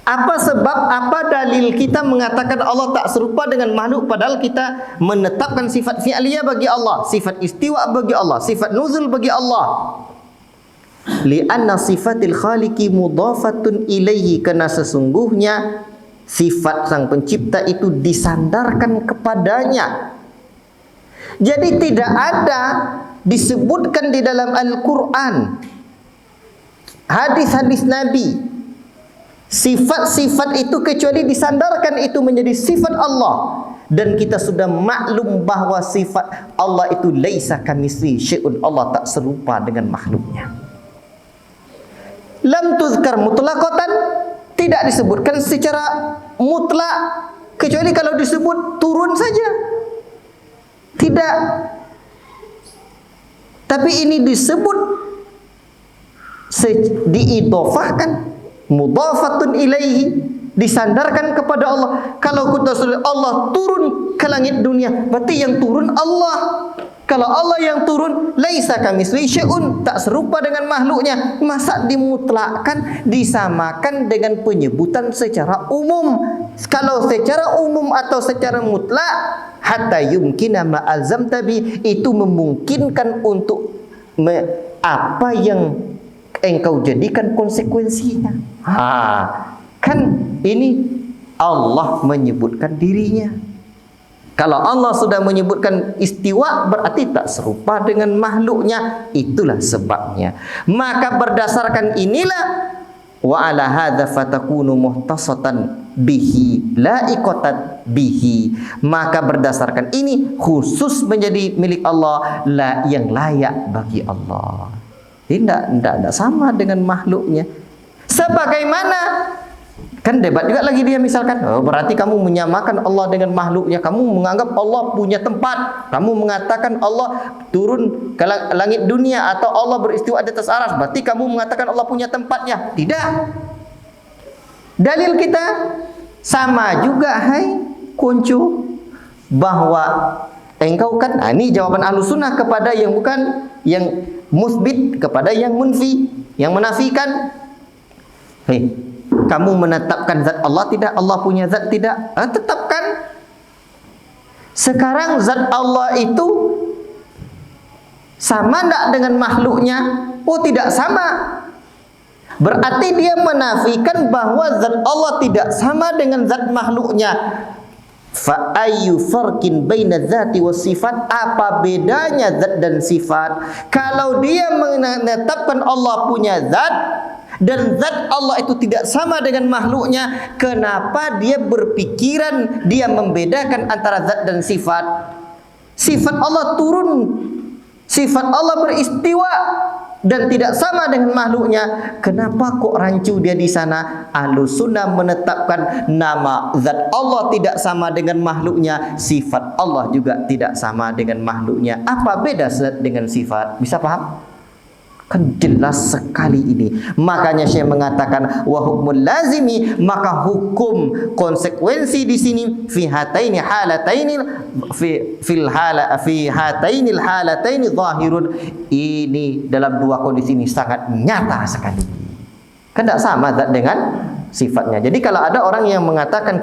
Apa sebab, apa dalil kita mengatakan Allah tak serupa dengan makhluk padahal kita menetapkan sifat fi'liyah bagi Allah, sifat istiwa bagi Allah, sifat nuzul bagi Allah. Li'anna sifatil khaliqi mudhafatun ilaihi, karena sesungguhnya sifat sang pencipta itu disandarkan kepadanya. Jadi tidak ada disebutkan di dalam Al-Quran, hadis-hadis Nabi, sifat-sifat itu kecuali disandarkan itu menjadi sifat Allah. Dan kita sudah maklum bahwa sifat Allah itu laisa kamitslihi syai'un, Allah tak serupa dengan makhluknya. Lam tuzkar mutlaqatan, tidak disebutkan secara mutlak, kecuali kalau disebut turun saja. Tidak. Tapi ini disebut diidhofahkan, mudhafatun ilaihi, disandarkan kepada Allah. Kalau kita Allah turun ke langit dunia, berarti yang turun Allah. Kalau Allah yang turun, laisa kamitslihi syai'un, tak serupa dengan makhluknya. Masa dimutlakkan, disamakan dengan penyebutan secara umum? Kalau secara umum atau secara mutlak, hatta yumkina ma alzamta bi, itu memungkinkan untuk apa yang engkau jadikan konsekuensinya. Kan ini Allah menyebutkan dirinya. Kalau Allah sudah menyebutkan istiwa, berarti tak serupa dengan makhluknya. Itulah sebabnya. Maka berdasarkan inilah, wa ala hadza fatakunu muhtasatan bihi laiqatan bihi. Maka berdasarkan ini khusus menjadi milik Allah, yang layak bagi Allah. Tidak sama dengan makhluknya. Sebagaimana, kan debat juga lagi dia misalkan, berarti kamu menyamakan Allah dengan makhluknya, kamu menganggap Allah punya tempat, kamu mengatakan Allah turun ke langit dunia atau Allah beristiwa di atas arsy, berarti kamu mengatakan Allah punya tempatnya. Tidak. Dalil kita sama juga, hai kuncu, bahwa engkau kan, ini jawaban Ahlussunnah kepada yang bukan, yang musbit kepada yang munfi, yang menafikan. Kamu menetapkan zat Allah tidak, Allah punya zat tidak? Tetapkan. Sekarang zat Allah itu sama tidak dengan makhluknya? Oh, tidak sama. Berarti dia menafikan bahwa zat Allah tidak sama dengan zat makhluknya. Fa ayyu farqin baina dzati was sifat, apa bedanya zat dan sifat? Kalau dia menetapkan Allah punya zat dan zat Allah itu tidak sama dengan makhluknya, kenapa dia berpikiran dia membedakan antara zat dan sifat? Sifat Allah turun, sifat Allah beristiwa dan tidak sama dengan makhluknya. Kenapa kok rancu dia di sana? Ahlussunnah menetapkan nama zat Allah tidak sama dengan makhluknya, sifat Allah juga tidak sama dengan makhluknya. Apa beda zat dengan sifat? Bisa paham? Kan jelas sekali ini. Makanya Syekh mengatakan wa hukmul lazimi, maka hukum konsekuensi di sini fi hataini halataini fi hatainil halataini zahirun. Ini dalam dua kondisi ini sangat nyata sekali. Kan tidak sama zat dengan sifatnya. Jadi kalau ada orang yang mengatakan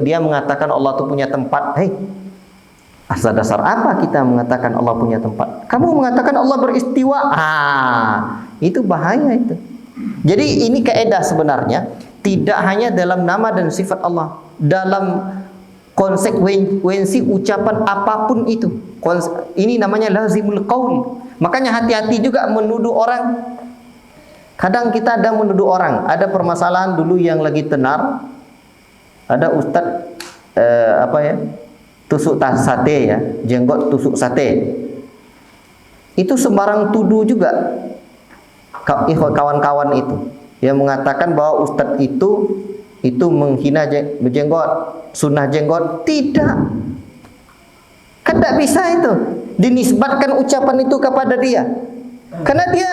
dia mengatakan Allah itu punya tempat, asal dasar apa kita mengatakan Allah punya tempat? Kamu mengatakan Allah beristiwa. Itu bahaya itu. Jadi ini kaidah sebenarnya tidak hanya dalam nama dan sifat Allah, dalam konsekuensi ucapan apapun itu. Ini namanya lazimul qaul. Makanya hati-hati juga menuduh orang. Kadang kita ada menuduh orang. Ada permasalahan dulu yang lagi tenar. Ada ustadz tusuk sate ya, jenggot tusuk sate. Itu sembarang tuduh juga kawan-kawan itu yang mengatakan bahwa ustadz itu menghina jenggot, sunnah jenggot. Tidak. Kan tidak bisa itu dinisbatkan ucapan itu kepada dia, karena dia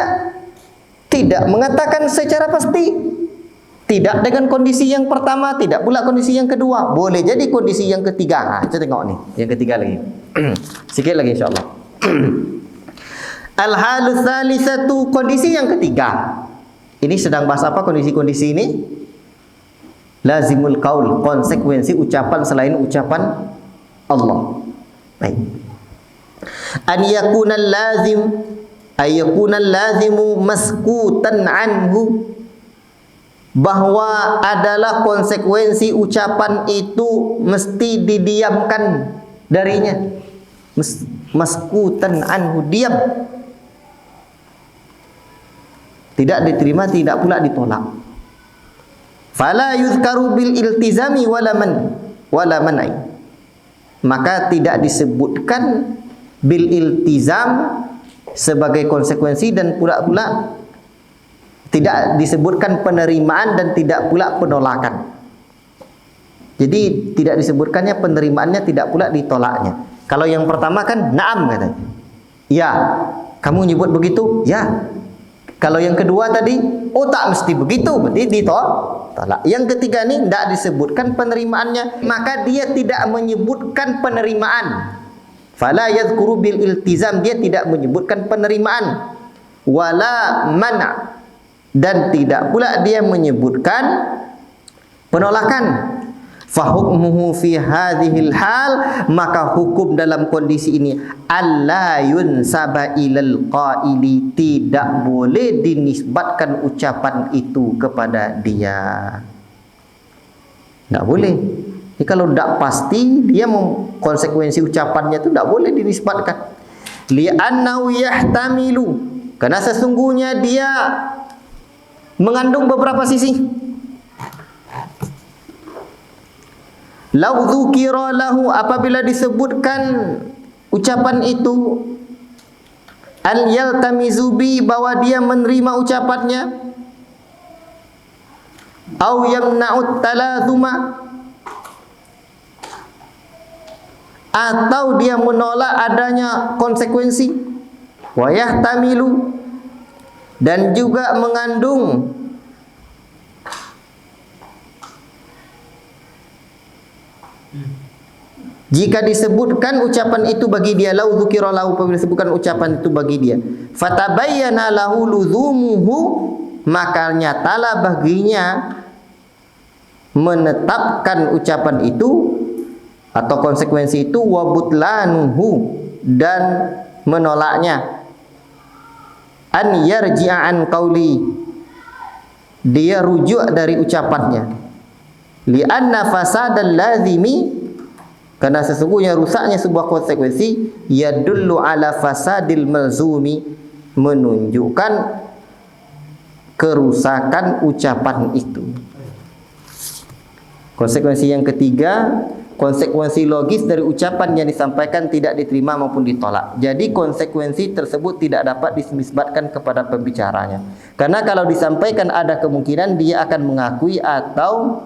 tidak mengatakan secara pasti. Tidak dengan kondisi yang pertama, tidak pula kondisi yang kedua. Boleh jadi kondisi yang ketiga. Kita tengok nih, yang ketiga lagi. Sikit lagi insyaallah. Al-halus tsalisatu, kondisi yang ketiga. Ini sedang bahas apa kondisi-kondisi ini? Lazimul qaul, konsekuensi ucapan selain ucapan Allah. Baik. An yakunal lazim, ayakunal lazimu maskutan anhu, bahwa adalah konsekuensi ucapan itu mesti didiamkan darinya. Maskutan anhu, diam, tidak diterima, tidak pula ditolak. Fala yuzkaru bil iltizami wala man'i, maka tidak disebutkan bil iltizam sebagai konsekuensi dan pula tidak disebutkan penerimaan dan tidak pula penolakan. Jadi tidak disebutkannya penerimaannya, tidak pula ditolaknya. Kalau yang pertama kan na'am katanya. Ya, kamu nyebut begitu? Ya. Kalau yang kedua tadi, oh tak mesti begitu, berarti ditolak. Yang ketiga ini tidak disebutkan penerimaannya, maka dia tidak menyebutkan penerimaan. Fala yadhkuru bil iltizam, dia tidak menyebutkan penerimaan, wala mana, dan tidak pula dia menyebutkan penolakan. Fahukmuhu fi hadhil hal, maka hukum dalam kondisi ini alla yunsaba ilal qaili, tidak boleh dinisbatkan ucapan itu kepada dia. Tidak boleh. Jadi kalau tidak pasti dia konsekuensi ucapannya itu tidak boleh dinisbatkan. Li'annahu yahtamilu, karena sesungguhnya dia mengandung beberapa sisi. Lau dzukira lahu, apabila disebutkan ucapan itu, an yaltamizu bi, bahwa dia menerima ucapannya, au yamna'ut talazuma, atau dia menolak adanya konsekuensi, wa yahtamilu, dan juga mengandung jika disebutkan ucapan itu bagi dia, lau dzukira lahu, apabila disebutkan ucapan itu bagi dia, fatabayyana lahu luzumuhu, maka nyatalah baginya menetapkan ucapan itu atau konsekuensi itu, wa butlanuhu, dan menolaknya, an yarji'a an qauli, dia rujuk dari ucapannya, li'anna fasadal lazimi, karena sesungguhnya rusaknya sebuah konsekuensi, yadullu ala fasadil malzumi, menunjukkan kerusakan ucapan itu. Konsekuensi yang ketiga, konsekuensi logis dari ucapan yang disampaikan tidak diterima maupun ditolak. Jadi konsekuensi tersebut tidak dapat dinisbatkan kepada pembicaranya. Karena kalau disampaikan ada kemungkinan dia akan mengakui atau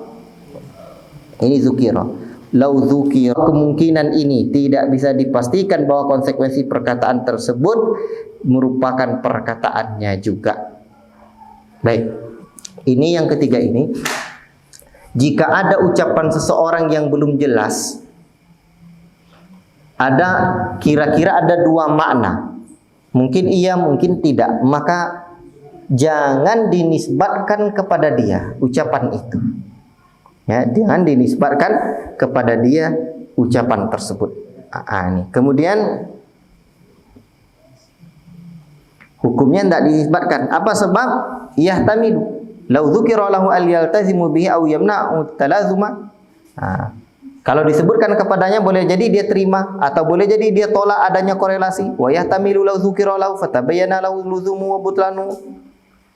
ini dzukira. Lau dzukira, kemungkinan ini tidak bisa dipastikan bahwa konsekuensi perkataan tersebut merupakan perkataannya juga. Baik. Ini yang ketiga ini. Jika ada ucapan seseorang yang belum jelas, ada kira-kira ada dua makna, mungkin iya, mungkin tidak, maka jangan dinisbatkan kepada dia ucapan itu. Ya, jangan dinisbatkan kepada dia ucapan tersebut. Ini. Kemudian hukumnya tidak dinisbatkan. Apa sebab? Yahtamilu. Lau dzukira lahu al yaltazimu bihi aw yamna'u talazuma. Kalau disebutkan kepadanya boleh jadi dia terima atau boleh jadi dia tolak adanya korelasi. Wa yahtamilu lau dzukira lahu fatabayyana lahu luzumu wa butlanu.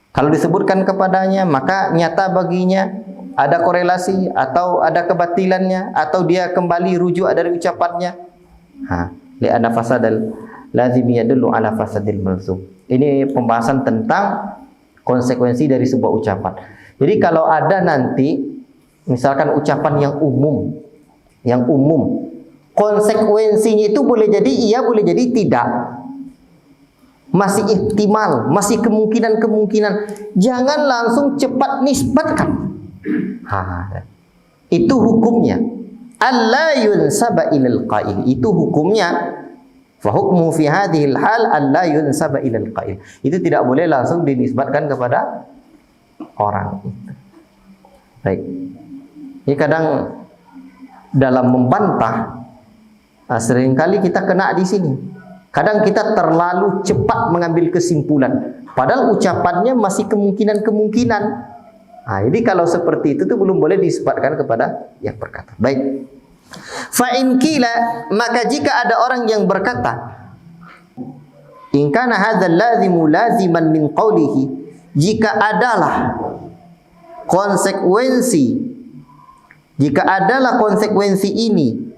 Kalau disebutkan kepadanya maka nyata baginya ada korelasi atau ada kebatilannya atau dia kembali rujuk dari ucapannya. Li'anna fasadal lazimi yadullu ala fasadil malzum. Ini pembahasan tentang konsekuensi dari sebuah ucapan. Jadi kalau ada nanti misalkan ucapan yang umum, konsekuensinya itu boleh jadi iya, boleh jadi tidak. Masih ihtimal, masih kemungkinan-kemungkinan. Jangan langsung cepat nisbatkan. Itu hukumnya. Alla yunsaba ilal qail. Itu hukumnya. Fa hukmu fi hadhil hal alla yunsaba ilal qail. Itu tidak boleh langsung dinisbatkan kepada orang itu. Baik. Ini kadang dalam membantah seringkali kita kena di sini. Kadang kita terlalu cepat mengambil kesimpulan, padahal ucapannya masih kemungkinan-kemungkinan. Jadi kalau seperti itu tuh belum boleh disebutkan kepada yang berkata. Baik. Fa in qila, maka jika ada orang yang berkata, in kana hadzal lazimu laziman min qawlihi, jika adalah konsekuensi ini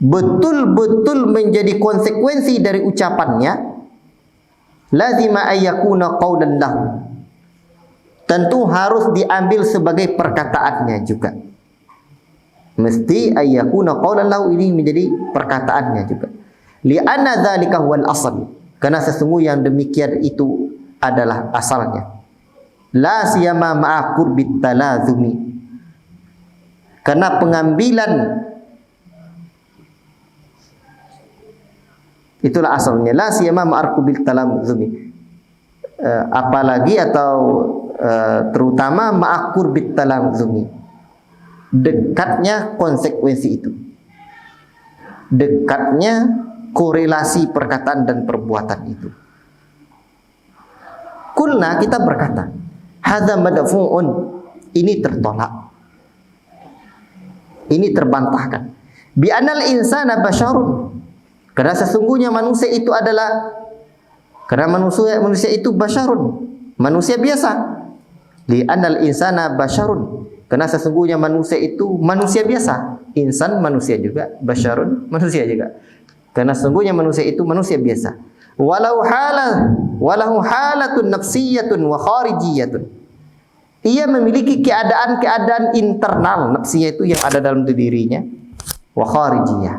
betul-betul menjadi konsekuensi dari ucapannya, lazima ayyakuna qaulan lahu, tentu harus diambil sebagai perkataannya juga. Mesti ayyakuna qaulan lahu, ini menjadi perkataannya juga. Li'anna dzalika huwal asl, karena sesungguhnya yang demikian itu adalah asalnya. La siyama ma'a qurbit talazumi, karena pengambilan Itulah asalnya. La siyama ma'arkubil talamzumi. Apalagi atau terutama ma'akur bit talamzumi. Dekatnya konsekuensi itu. Dekatnya korelasi perkataan dan perbuatan itu. Kulna, kita berkata, hadza madfu'un, ini tertolak. Ini terbantahkan. Bi anal insana basyarun. Karena sesungguhnya manusia itu adalah, karena manusia itu basyarun, manusia biasa. Li anal insana basyarun. Karena sesungguhnya manusia itu manusia biasa. Insan manusia juga, basyarun manusia juga. Karena sesungguhnya manusia itu manusia biasa. Walau halatun nafsiyatun wa kharijiyatun. Ia memiliki keadaan-keadaan internal, nafsiyah itu yang ada dalam dirinya, wa kharijiyah,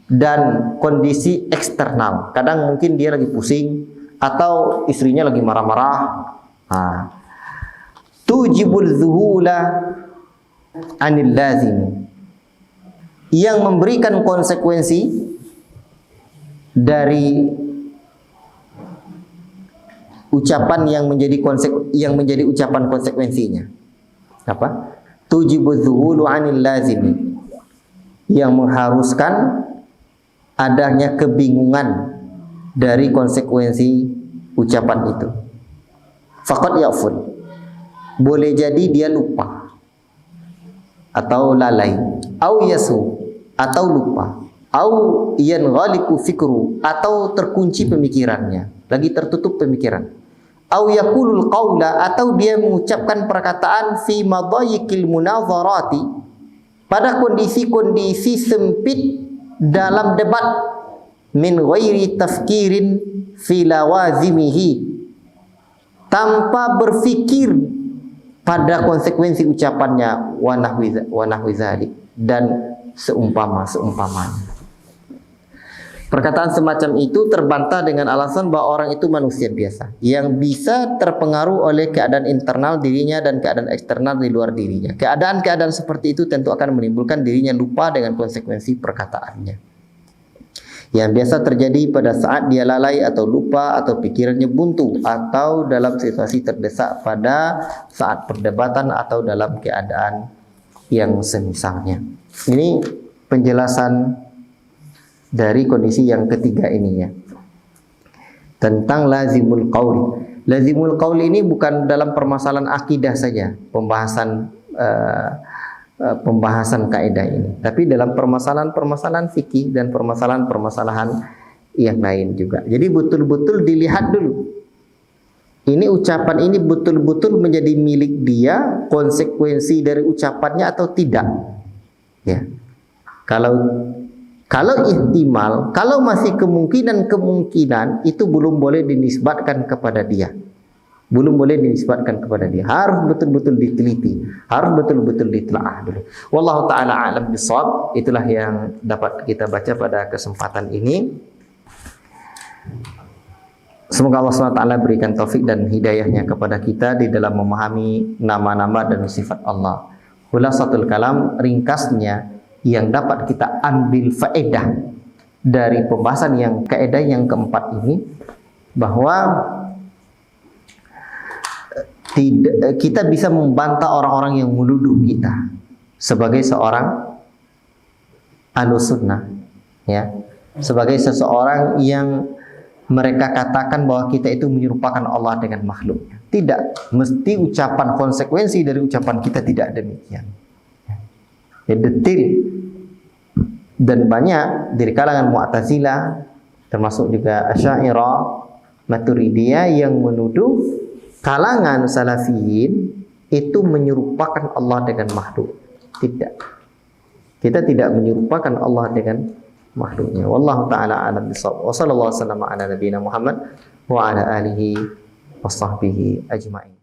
dan kondisi eksternal. Kadang mungkin dia lagi pusing atau istrinya lagi marah-marah. Tujibul zuhula anil lazim, yang memberikan konsekuensi dari ucapan yang menjadi ucapan konsekuensinya. Apa? Tujibul zuhulu anil lazim, yang mengharuskan adanya kebingungan dari konsekuensi ucapan itu. Faqad ya'ful, boleh jadi dia lupa atau lalai, au yasu, atau lupa, au yanghaliku fikru, atau terkunci pemikirannya, lagi tertutup pemikiran, au yaqulul qaula, atau dia mengucapkan perkataan fi madayikil munazarati, pada kondisi-kondisi sempit dalam debat, min ghairi tafkirin fi lawazimihi, tanpa berfikir pada konsekuensi ucapannya, wa nahwi dzalik, dan seumpamanya. Perkataan semacam itu terbantah dengan alasan bahwa orang itu manusia biasa yang bisa terpengaruh oleh keadaan internal dirinya dan keadaan eksternal di luar dirinya. Keadaan-keadaan seperti itu tentu akan menimbulkan dirinya lupa dengan konsekuensi perkataannya, yang biasa terjadi pada saat dia lalai atau lupa atau pikirannya buntu atau dalam situasi terdesak pada saat perdebatan atau dalam keadaan yang semisalnya. Ini penjelasan dari kondisi yang ketiga ini ya, tentang lazimul qaul. Lazimul qaul ini bukan dalam permasalahan akidah saja pembahasan kaidah ini, tapi dalam permasalahan-permasalahan fikih dan permasalahan-permasalahan yang lain juga. Jadi betul-betul dilihat dulu, ini ucapan ini betul-betul menjadi milik dia, konsekuensi dari ucapannya atau tidak. Ya, kalau ihtimal, kalau masih kemungkinan itu belum boleh dinisbatkan kepada dia. Belum boleh dinisbatkan kepada dia. Harus betul-betul diteliti, harus betul-betul ditelaah dulu. Wallahu taala a'lam bishawab. Itulah yang dapat kita baca pada kesempatan ini. Semoga Allah SWT berikan taufik dan hidayahnya kepada kita di dalam memahami nama-nama dan sifat Allah. Khulasatul kalam, ringkasnya yang dapat kita ambil faedah dari pembahasan yang kaidah yang keempat ini, bahwa kita bisa membantah orang-orang yang menuduh kita sebagai seorang ahlus sunnah, ya, sebagai seseorang yang mereka katakan bahwa kita itu menyerupakan Allah dengan makhluknya. Tidak mesti ucapan konsekuensi dari ucapan kita tidak demikian. Ya, detil dan banyak dari kalangan Mu'tazilah, termasuk juga Asy'ariyah, Maturidiyah, yang menuduh kalangan Salafiyin itu menyerupakan Allah dengan makhluk. Tidak. Kita tidak menyerupakan Allah dengan makhluknya. Wallahu taala a'lam bishawab. Wa sallallahu alaihi wasallam ala nabiyina Muhammad wa ala alihi washabbihi ajmain.